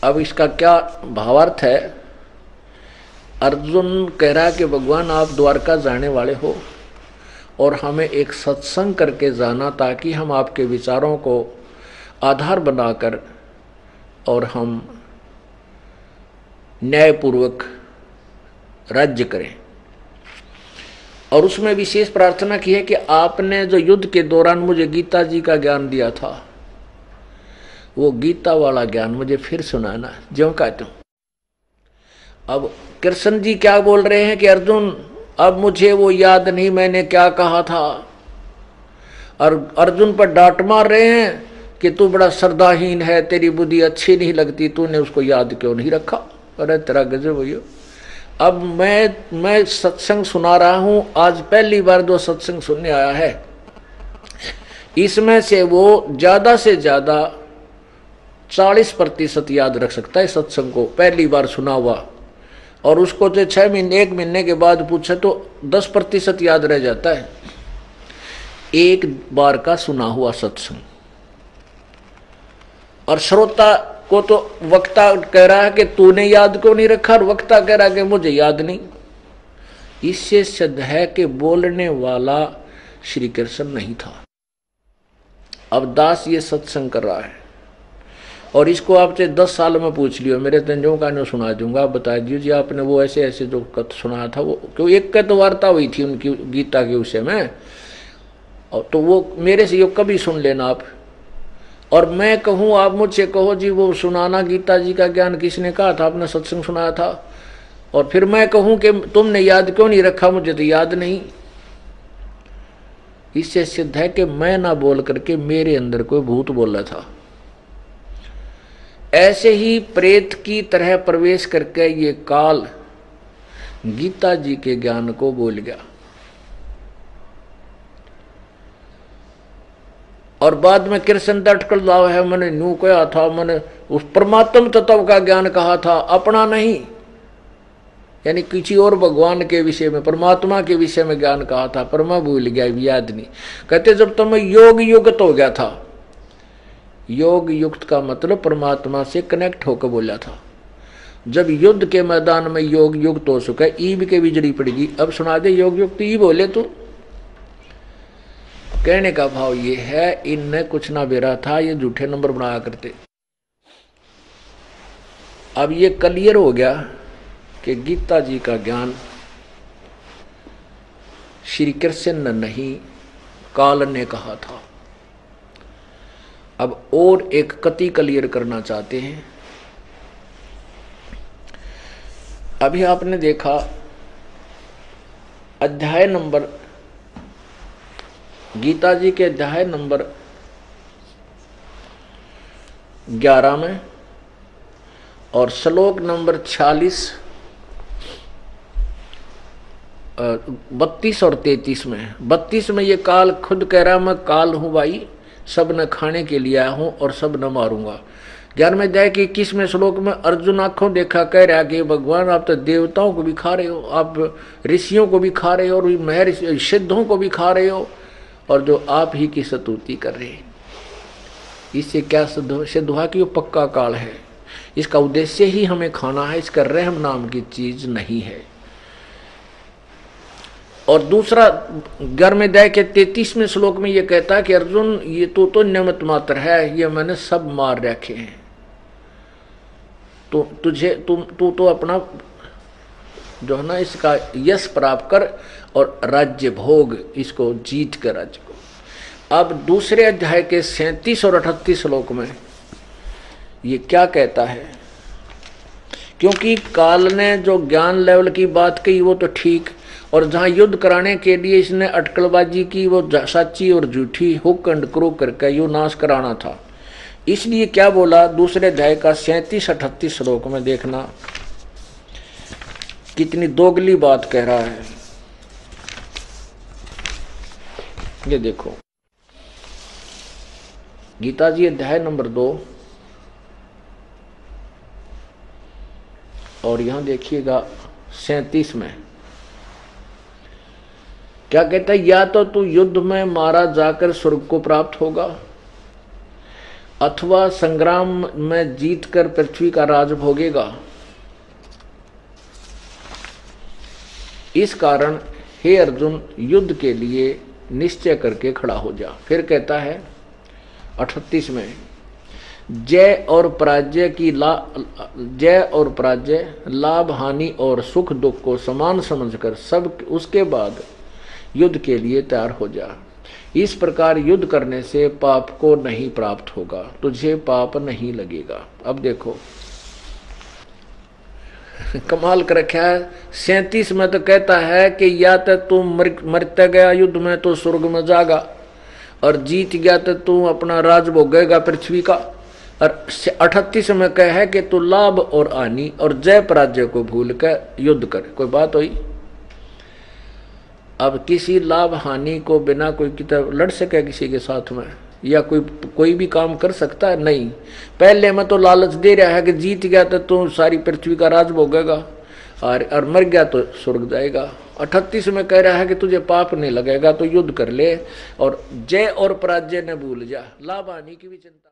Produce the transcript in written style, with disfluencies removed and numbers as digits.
अब इसका क्या भावार्थ है? अर्जुन कह रहा है कि भगवान आप द्वारका जाने वाले हो और हमें एक सत्संग करके जाना, ताकि हम आपके विचारों को आधार बनाकर और हम न्यायपूर्वक राज्य करें। और उसमें विशेष प्रार्थना की है कि आपने जो युद्ध के दौरान मुझे गीता जी का ज्ञान दिया था, वो गीता वाला ज्ञान मुझे फिर सुनाना, ज्यों का त्यों। अब कृष्ण जी क्या बोल रहे हैं कि अर्जुन अब मुझे वो याद नहीं मैंने क्या कहा था, और अर्जुन पर डांट मार रहे हैं कि तू बड़ा श्रद्धाहीन है, तेरी बुद्धि अच्छी नहीं लगती, तूने उसको याद क्यों नहीं रखा। अरे तेरा गजब भैया। अब मैं सत्संग सुना रहा हूं, आज पहली बार जो सत्संग सुनने आया है, इसमें से वो ज्यादा से ज्यादा 40% याद रख सकता है सत्संग को, पहली बार सुना हुआ। और उसको जो 6 महीने 1 महीने के बाद पूछे तो 10% याद रह जाता है एक बार का सुना हुआ सत्संग। और श्रोता को तो वक्ता कह रहा है कि तूने याद क्यों नहीं रखा, और वक्ता कह रहा है कि मुझे याद नहीं। इससे सिद्ध है कि बोलने वाला श्री कृष्ण नहीं था। अब दास ये सत्संग कर रहा है और इसको आपसे 10 साल में पूछ लियो, मेरे तंजों का नहीं सुना दूंगा, आप बता दीजिए आपने वो ऐसे ऐसे जो कथ सुनाया था, वो क्यों एक कथ वार्ता हुई थी उनकी गीता के विषय में, और तो वो मेरे से यो कभी सुन लेना आप। और मैं कहूँ आप मुझसे कहो जी वो सुनाना गीता जी का ज्ञान किसने कहा था, आपने सत्संग सुनाया था, और फिर मैं कहूँ कि तुमने याद क्यों नहीं रखा, मुझे तो याद नहीं। इससे सिद्ध है कि मैं ना बोल करके मेरे अंदर कोई भूत बोल रहा था। ऐसे ही प्रेत की तरह प्रवेश करके ये काल गीता जी के ज्ञान को बोल गया, और बाद में कृष्ण अटकल लाओ है, मैंने न्यू कहा था, मैंने उस परमात्म तत्व का ज्ञान कहा था, अपना नहीं, यानी किसी और भगवान के विषय में परमात्मा के विषय में ज्ञान कहा था, पर मैं भूल गया, याद नहीं। कहते जब तो मैं योग युक्त हो गया था, योग युक्त का मतलब परमात्मा से कनेक्ट होकर बोला था। जब युद्ध के मैदान में योग युक्त हो चुका है, ईब के बिजली पड़ेगी, अब सुना दे योग युक्त ई बोले तो। कहने का भाव ये है इनने कुछ ना बेरा था, ये झूठे नंबर बनाया करते। अब ये क्लियर हो गया कि गीता जी का ज्ञान श्री कृष्ण ने नहीं काल ने कहा था। अब और एक कति क्लियर करना चाहते हैं। अभी आपने देखा अध्याय नंबर गीता जी के अध्याय नंबर 11 में और श्लोक नंबर 46, 32 और 33 में। 32 में ये काल खुद कह रहा मैं काल हूं भाई, सब न खाने के लिए आया हूं और सब न मारूंगा। 11वें अध्याय के 21वें श्लोक में अर्जुन आंखों देखा कह रहा कि भगवान आप तो देवताओं को भी खा रहे हो, आप ऋषियों को भी खा रहे हो, और महर्षि सिद्धों को भी खा रहे हो, और जो आप ही की स्तुति कर रहे हैं। इससे क्या सिद्ध हुआ कि वो पक्का काल है, इसका उद्देश्य ही हमें खाना है, इसका रहम नाम की चीज नहीं है। और दूसरा 11वें अध्याय के 33वें श्लोक में ये कहता है कि अर्जुन ये तो निमित्त मात्र है, ये मैंने सब मार रखे हैं, तो तुझे तू तो अपना जो है ना इसका यश प्राप्त कर और राज्य भोग, इसको जीत कर राज्य को। अब दूसरे अध्याय के 37 और 38 श्लोक में ये क्या कहता है, क्योंकि काल ने जो ज्ञान लेवल की बात कही वो तो ठीक, और जहां युद्ध कराने के लिए इसने अटकलबाजी की, वो सच्ची और झूठी हुक एंड क्रू करके यो नाश कराना था। इसलिए क्या बोला दूसरे अध्याय का 37-38 श्लोक में, देखना कितनी दोगली बात कह रहा है। ये देखो गीता जी अध्याय नंबर 2 और यहां देखिएगा 37 में क्या कहता है, या तो तू युद्ध में मारा जाकर स्वर्ग को प्राप्त होगा, अथवा संग्राम में जीतकर पृथ्वी का राज भोगेगा। इस कारण हे अर्जुन, युद्ध के लिए निश्चय करके खड़ा हो जा। फिर कहता है 38 में, जय और पराजय लाभ हानि और सुख दुख को समान समझकर सब उसके बाद युद्ध के लिए तैयार हो जा। इस प्रकार युद्ध करने से पाप को नहीं प्राप्त होगा, तुझे पाप नहीं लगेगा। अब देखो कमाल कर रखा है। 37 में तो कहता है कि या तो तू मरते गया युद्ध में तो स्वर्ग में जागा, और जीत गया तो तू अपना राज भोगेगा पृथ्वी का। और 38 में कह है कि तू लाभ और हानि और जय पराजय को भूल कर युद्ध कर। कोई बात हुई? अब किसी लाभ हानि को बिना कोई किताब लड़ सके किसी के साथ में, या कोई भी काम कर सकता है? नहीं। पहले में तो लालच दे रहा है कि जीत गया तो तू सारी पृथ्वी का राज भोगेगा, और मर गया तो स्वर्ग जाएगा। 38 में कह रहा है कि तुझे पाप नहीं लगेगा तो युद्ध कर ले, और जय और पराजय न भूल जा, लाभ हानि की भी चिंता